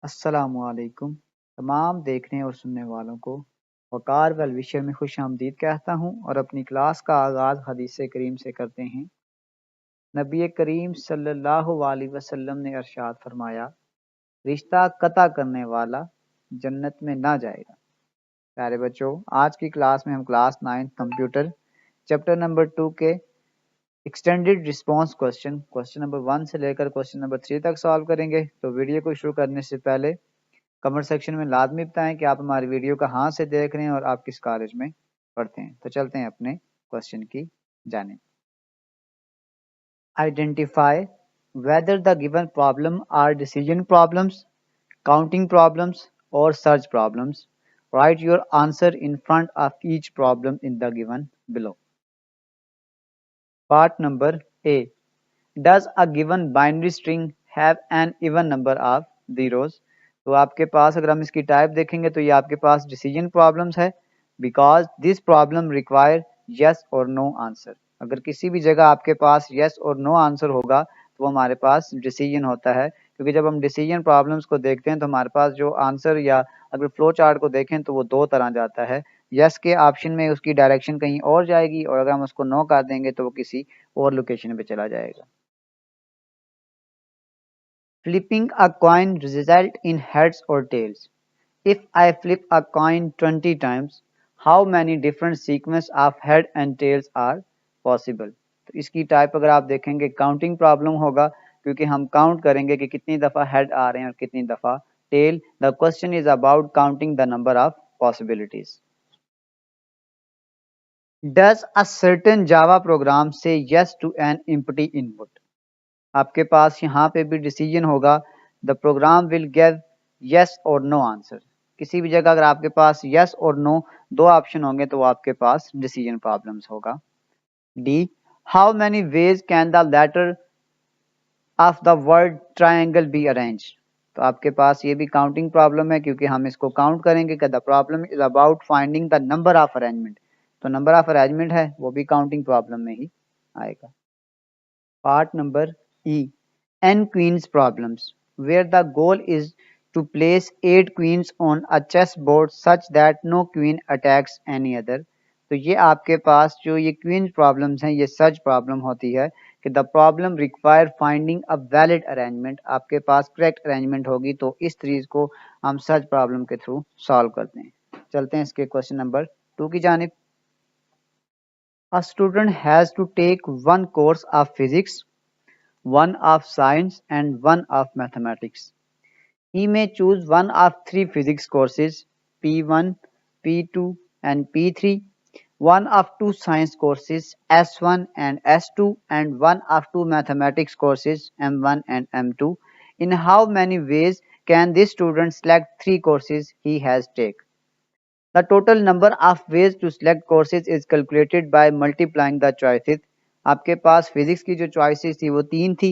अस्सलामुअलैकुम तमाम देखने और सुनने वालों को वक़ार वल विषय में खुश आमदीद कहता हूँ और अपनी क्लास का आगाज़ हदीस करीम से करते हैं। नबी करीम सल्लल्लाहु अलैहि वसल्लम ने इरशाद फरमाया, रिश्ता कता करने वाला जन्नत में ना जाएगा। प्यारे बच्चों, आज की क्लास में हम क्लास 9 कंप्यूटर चैप्टर नंबर 2 के एक्सटेंडेड रिस्पांस क्वेश्चन नंबर 1 से लेकर क्वेश्चन नंबर 3 तक सॉल्व करेंगे। तो वीडियो को शुरू करने से पहले कमेंट सेक्शन में लाजमी बताएं कि आप हमारी वीडियो कहाँ से देख रहे हैं और आप किस कॉलेज में पढ़ते हैं। तो चलते हैं अपने क्वेश्चन की जानिब। Identify whether the given problem are decision problems, counting problems और search problems. Write your answer in front of each problem in the given below. Part number A, does a given binary string have an even number of zeros. तो आपके पास अगर हम इसकी type देखेंगे तो ये आपके पास डिसीजन प्रॉब्लम्स है, because this problem require yes और नो आंसर। अगर किसी भी जगह आपके पास यस और नो आंसर होगा तो वो हमारे पास डिसीजन होता है, क्योंकि जब हम डिसीजन प्रॉब्लम्स को देखते हैं तो हमारे पास जो आंसर या अगर फ्लो चार्ट को देखें तो वो दो तरह जाता है। यस के ऑप्शन में उसकी डायरेक्शन कहीं और जाएगी और अगर हम उसको नो कर देंगे तो वो किसी और लोकेशन पे चला जाएगा। Flipping a coin result in heads or tails. If I flip a coin 20 times, how many different sequence of head and tails are possible? तो इसकी टाइप अगर आप देखेंगे काउंटिंग प्रॉब्लम होगा, क्योंकि हम काउंट करेंगे कि कितनी दफ़ा हेड आ रहे हैं और कितनी दफ़ा tail. The question is about counting the number of possibilities. Does a certain Java program say yes to an empty input? आपके पास यहाँ पे भी डिसीजन होगा, the program will give yes और नो आंसर। किसी भी जगह अगर आपके पास यस और नो दो ऑप्शन होंगे तो वो आपके पास डिसीजन प्रॉब्लम्स होगा। D, how many ways can the letter of the word triangle be arrange. तो आपके पास ये भी काउंटिंग प्रॉब्लम है, क्योंकि हम इसको काउंट करेंगे कि the problem is about finding the number of arrangement. तो नंबर ऑफ अरेंजमेंट है वो भी काउंटिंग प्रॉब्लम में ही आएगा। Part number E, N queens problems, where the goal is to place 8 queens on a chessboard such that no queen attacks any other। तो ये आपके पास जो ये क्वींस प्रॉब्लम्स हैं ये सर्च प्रॉब्लम होती है कि the problem require finding a valid arrangement. आपके पास करेक्ट अरेंजमेंट होगी तो इस चीज़ को हम सर्च प्रॉब्लम के थ्रू सॉल्व करते हैं। चलते हैं इसके क्वेश्चन नंबर 2 की जानिब। A student has to take one course of physics, one of science and one of mathematics. He may choose one of 3 physics courses, P1, P2 and P3, one of 2 science courses, S1 and S2 and one of 2 mathematics courses, M1 and M2. In how many ways can this student select 3 courses he has taken? The total number of ways to select courses is calculated by multiplying the choices। आपके पास physics की जो choices थी वो 3 थी,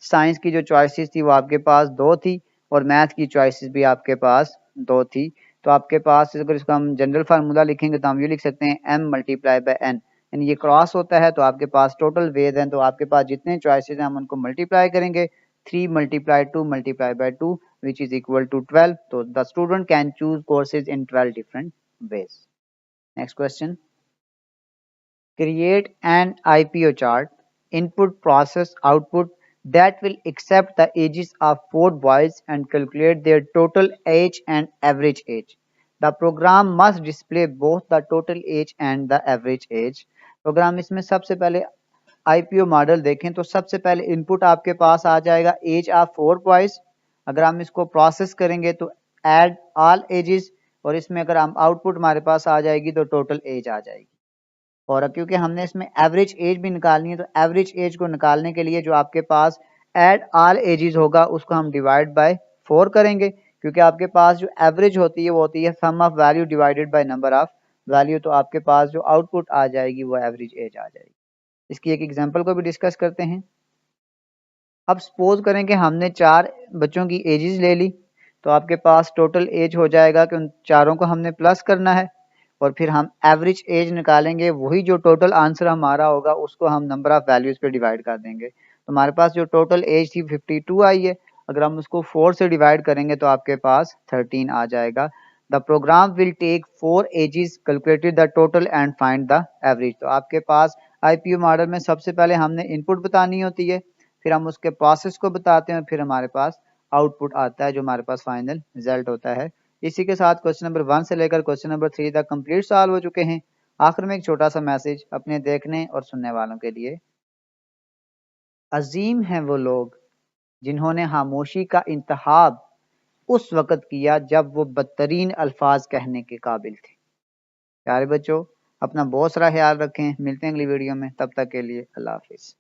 science की जो choices थी वो आपके पास 2 थी और मैथ की चॉइसेस भी आपके पास 2 थी। तो आपके पास अगर इसका हम जनरल फार्मूला लिखेंगे तो हम ये लिख सकते हैं m मल्टीप्लाई बाय n, यानी ये क्रॉस होता है तो आपके पास टोटल वेज हैं। तो आपके पास जितने चॉइसेस हैं हम उनको मल्टीप्लाई करेंगे, 3 multiply 2 multiply by 2 which is equal to 12। तो the student can choose courses in 12 different ways। Next question. Create an IPO chart, input process output, that will accept the ages of 4 boys and calculate their total age and average age. The program must display both the total age and the average age। Program इसमें सबसे पहले IPO model देखें तो सबसे पहले input आपके पास आ जाएगा as of 4 boys. अगर हम इसको प्रोसेस करेंगे तो ऐड ऑल एजेस, और इसमें अगर हम आउटपुट हमारे पास आ जाएगी तो टोटल एज आ जाएगी। और क्योंकि हमने इसमें एवरेज एज भी निकालनी है तो एवरेज एज को निकालने के लिए जो आपके पास ऐड ऑल एजेस होगा उसको हम डिवाइड बाय 4 करेंगे, क्योंकि आपके पास जो एवरेज होती है वो होती है sum of value divided by number of value. तो आपके पास जो आउटपुट आ जाएगी वो एवरेज एज आ जाएगी। इसकी एक एग्जाम्पल को भी डिस्कस करते हैं। अब सपोज करें कि हमने 4 बच्चों की एजेस ले ली, तो आपके पास टोटल एज हो जाएगा कि उन चारों को हमने प्लस करना है और फिर हम एवरेज एज निकालेंगे। वही जो टोटल आंसर हमारा होगा उसको हम नंबर ऑफ वैल्यूज पे डिवाइड कर देंगे। तो हमारे पास जो टोटल एज थी 52 आई है। अगर हम उसको 4 से डिवाइड करेंगे तो आपके पास 13 आ जाएगा। The program will take 4 ages, calculated the total and find the average. तो आपके पास आईपीओ मॉडल में सबसे पहले हमने इनपुट बतानी होती है, फिर हम उसके प्रोसेस को बताते हैं, फिर हमारे पास आउटपुट आता है जो हमारे पास फाइनल रिजल्ट होता है। इसी के साथ क्वेश्चन नंबर 1 से लेकर क्वेश्चन नंबर 3 तक कंप्लीट सॉल्व हो चुके हैं। आखिर में एक छोटा सा मैसेज अपने देखने और सुनने वालों के लिए। अजीम हैं वो लोग जिन्होंने खामोशी का इंतखाब उस वक़्त किया जब वो बदतरीन अल्फाज कहने के काबिल थे। प्यारे बच्चों, अपना बहुत सारा ख्याल रखें। मिलते हैं अगली वीडियो में, तब तक के लिए अल्लाह हाफिज़।